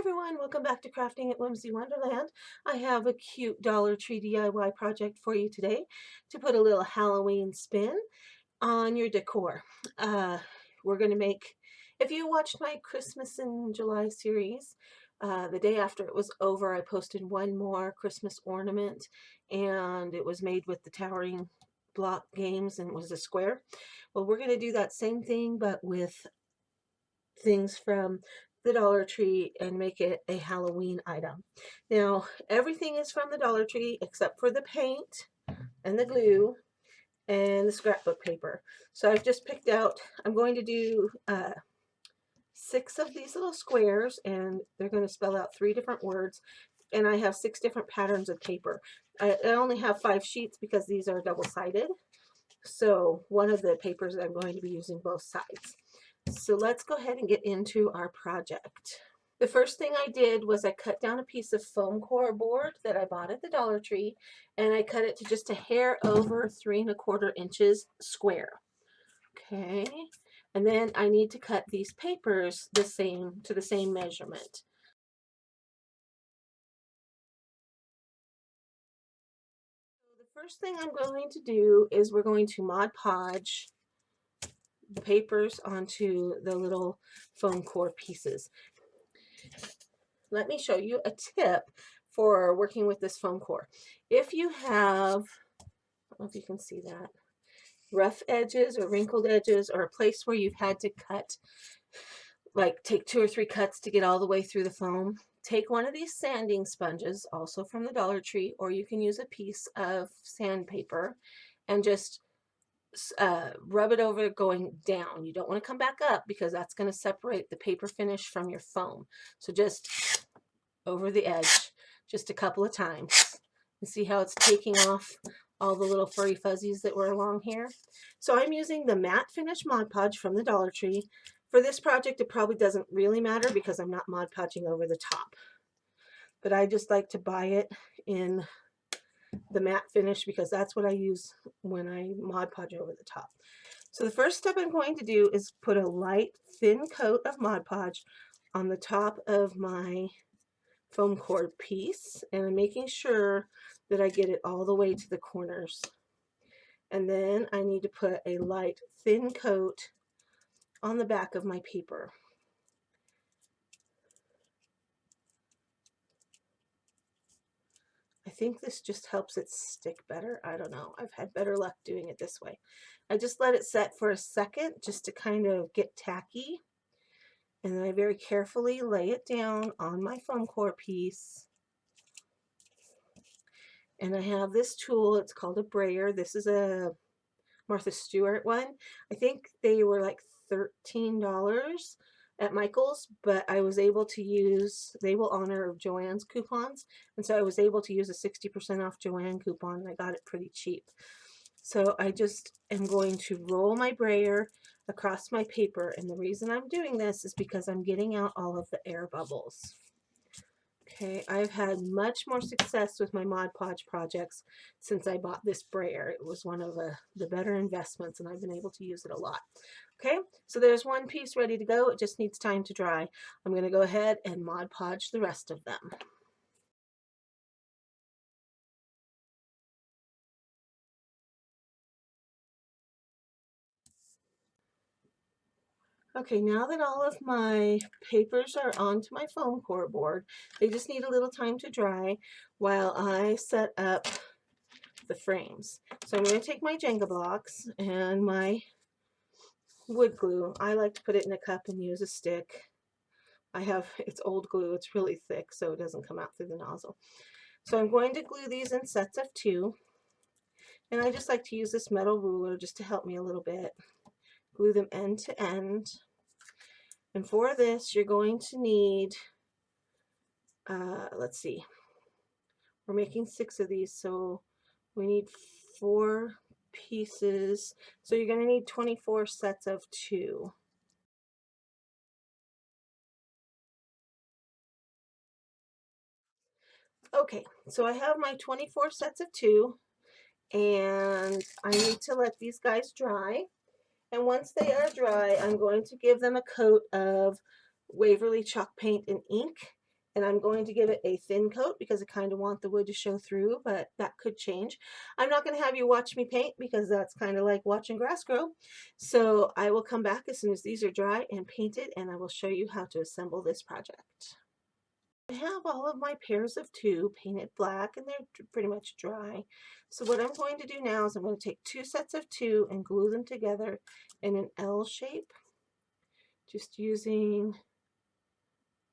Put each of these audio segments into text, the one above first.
everyone, welcome back to Crafting at Whimsy Wonderland. I have a cute Dollar Tree DIY project for you today to put a little Halloween spin on your decor. We're going to make, if you watched my Christmas in July series, the day after it was over, I posted one more Christmas ornament, and it was made with the Towering Block games and it was a square. Well, we're going to do that same thing, but with things from the Dollar Tree and make it a Halloween item. Now, everything is from the Dollar Tree except for the paint and the glue and the scrapbook paper. So I've just picked out, I'm going to do 6 of these little squares, and they're going to spell out 3 different words, and I have 6 different patterns of paper. I only have 5 sheets because these are double-sided, so one of the papers I'm going to be using both sides. So let's go ahead and get into our project. The first thing I did was I cut down a piece of foam core board that I bought at the Dollar Tree, and I cut it to just a hair over 3 1/4 inches square. Okay, and then I need to cut these papers the same measurement. So the first thing I'm going to do is we're going to Mod Podge the papers onto the little foam core pieces. Let me show you a tip for working with this foam core. If you have, I don't know if you can see that, rough edges or wrinkled edges, or a place where you've had to cut, like take 2 or 3 cuts to get all the way through the foam, take one of these sanding sponges, also from the Dollar Tree, or you can use a piece of sandpaper and just rub it over going down. You don't want to come back up because that's going to separate the paper finish from your foam. So just over the edge just a couple of times and see how it's taking off all the little furry fuzzies that were along here. So I'm using the matte finish Mod Podge from the Dollar Tree. For this project it probably doesn't really matter because I'm not Mod Podging over the top, but I just like to buy it in the matte finish because that's what I use when I Mod Podge over the top. So the first step I'm going to do is put a light thin coat of Mod Podge on the top of my foam core piece, and I'm making sure that I get it all the way to the corners. And then I need to put a light thin coat on the back of my paper. I think this just helps it stick better. I don't know. I've had better luck doing it this way. I just let it set for a second just to kind of get tacky. And then I very carefully lay it down on my foam core piece. And I have this tool, it's called a brayer. This is a Martha Stewart one. I think they were like $13 at Michael's, but I was able to use, they will honor Joann's coupons, and so I was able to use a 60% off Joann coupon, and I got it pretty cheap. So I just am going to roll my brayer across my paper, and the reason I'm doing this is because I'm getting out all of the air bubbles. Okay, I've had much more success with my Mod Podge projects since I bought this brayer. It was one of the better investments, and I've been able to use it a lot. Okay, so there's one piece ready to go. It just needs time to dry. I'm going to go ahead and Mod Podge the rest of them. Okay, now that all of my papers are onto my foam core board, they just need a little time to dry while I set up the frames. So I'm going to take my Jenga blocks and my wood glue. I like to put it in a cup and use a stick. It's old glue, it's really thick so it doesn't come out through the nozzle. So I'm going to glue these in sets of 2, and I just like to use this metal ruler just to help me a little bit. Glue them end to end. And for this you're going to need, let's see, we're making 6 of these, so we need 4 pieces, so you're going to need 24 sets of 2. Okay, so I have my 24 sets of 2, and I need to let these guys dry. And once they are dry, I'm going to give them a coat of Waverly chalk paint and ink, And I'm going to give it a thin coat because I kind of want the wood to show through, but that could change. I'm not going to have you watch me paint because that's kind of like watching grass grow. So I will come back as soon as these are dry and painted, and I will show you how to assemble this project. I have all of my pairs of two painted black, and they're pretty much dry. So what I'm going to do now is I'm going to take two sets of two and glue them together in an L shape, just using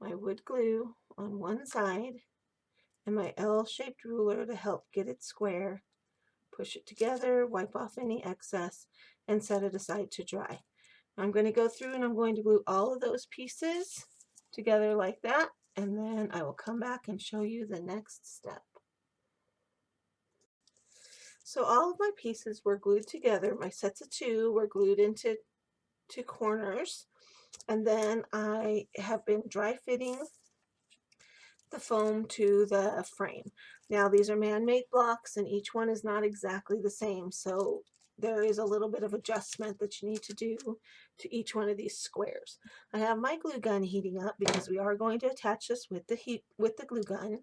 my wood glue on one side and my L-shaped ruler to help get it square. Push it together, wipe off any excess, and set it aside to dry. I'm going to go through and I'm going to glue all of those pieces together like that, and then I will come back and show you the next step. So all of my pieces were glued together. My sets of two were glued into two corners, and then I have been dry fitting the foam to the frame. Now these are man-made blocks and each one is not exactly the same, so there is a little bit of adjustment that you need to do to each one of these squares. I have my glue gun heating up because we are going to attach this with the glue gun,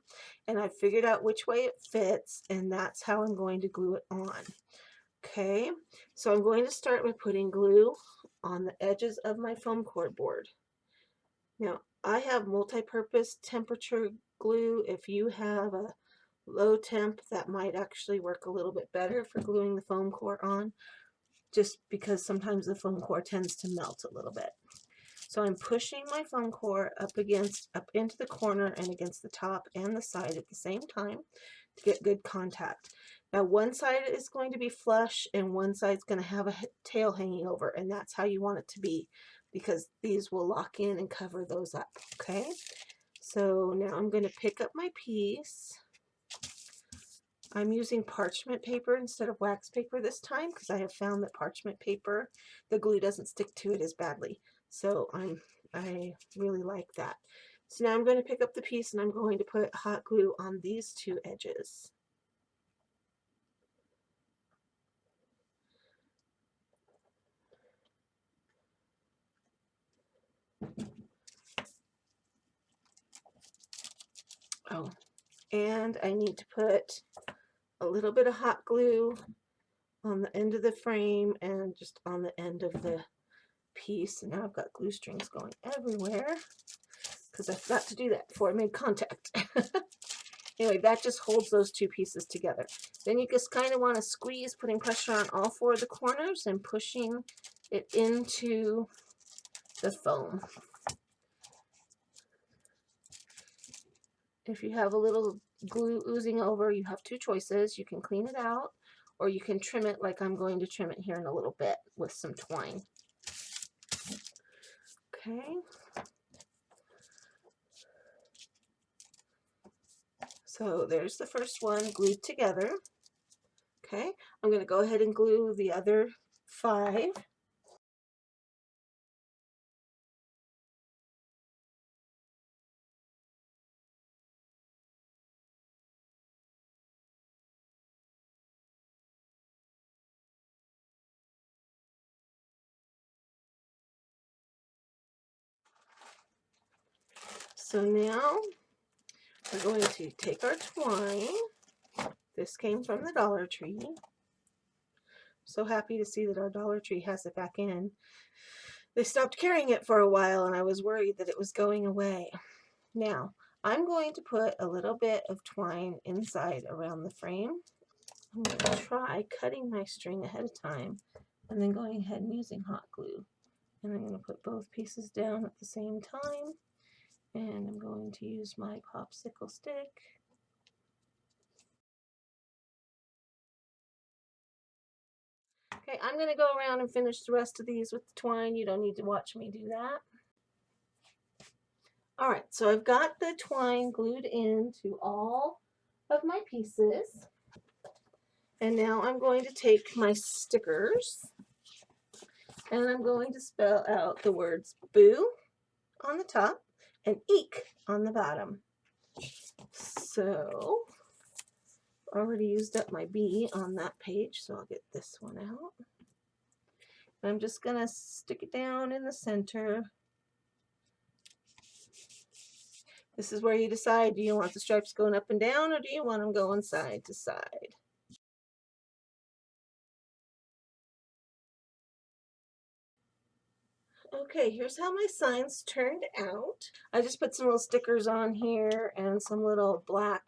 and I've figured out which way it fits, and that's how I'm going to glue it on. Okay, so I'm going to start with putting glue on the edges of my foam core board. Now, I have multi-purpose temperature glue. If you have a low temp, that might actually work a little bit better for gluing the foam core on, just because sometimes the foam core tends to melt a little bit. So I'm pushing my foam core up into the corner and against the top and the side at the same time to get good contact. Now one side is going to be flush and one side is going to have a tail hanging over, and that's how you want it to be because these will lock in and cover those up. Okay, so now I'm going to pick up my piece. I'm using parchment paper instead of wax paper this time because I have found that parchment paper, the glue doesn't stick to it as badly. So I really like that. So now I'm going to pick up the piece and I'm going to put hot glue on these two edges. Oh, and I need to put a little bit of hot glue on the end of the frame and just on the end of the piece. And now I've got glue strings going everywhere because I forgot to do that before I made contact. Anyway, that just holds those two pieces together. Then you just kind of want to squeeze, putting pressure on all four of the corners and pushing it into the foam. If you have a little glue oozing over, you have two choices. You can clean it out, or you can trim it like I'm going to trim it here in a little bit with some twine. Okay. So there's the first one glued together. Okay, I'm going to go ahead and glue the other 5. So now we're going to take our twine. This came from the Dollar Tree. So happy to see that our Dollar Tree has it back in. They stopped carrying it for a while and I was worried that it was going away. Now, I'm going to put a little bit of twine inside around the frame. I'm going to try cutting my string ahead of time and then going ahead and using hot glue. And I'm going to put both pieces down at the same time. And I'm going to use my popsicle stick. Okay, I'm going to go around and finish the rest of these with the twine. You don't need to watch me do that. Alright, so I've got the twine glued into all of my pieces. And now I'm going to take my stickers and I'm going to spell out the words boo on the top and eek on the bottom. So, already used up my B on that page, so I'll get this one out. I'm just going to stick it down in the center. This is where you decide, do you want the stripes going up and down or do you want them going side to side? Okay, here's how my signs turned out. I just put some little stickers on here and some little black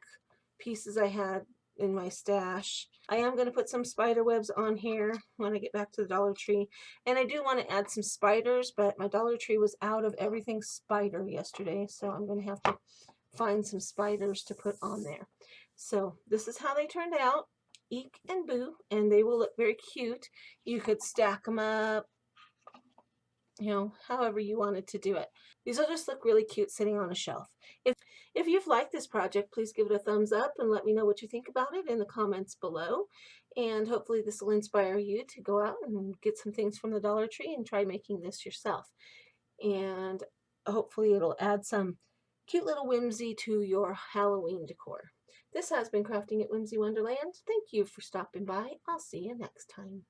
pieces I had in my stash. I am going to put some spider webs on here when I get back to the Dollar Tree. And I do want to add some spiders, but my Dollar Tree was out of everything spider yesterday, so I'm going to have to find some spiders to put on there. So this is how they turned out. Eek and Boo, and they will look very cute. You could stack them up, you know, however you wanted to do it. These will just look really cute sitting on a shelf. If you've liked this project, please give it a thumbs up and let me know what you think about it in the comments below. And hopefully this will inspire you to go out and get some things from the Dollar Tree and try making this yourself. And hopefully it'll add some cute little whimsy to your Halloween decor. This has been Crafting at Whimsy Wonderland. Thank you for stopping by. I'll see you next time.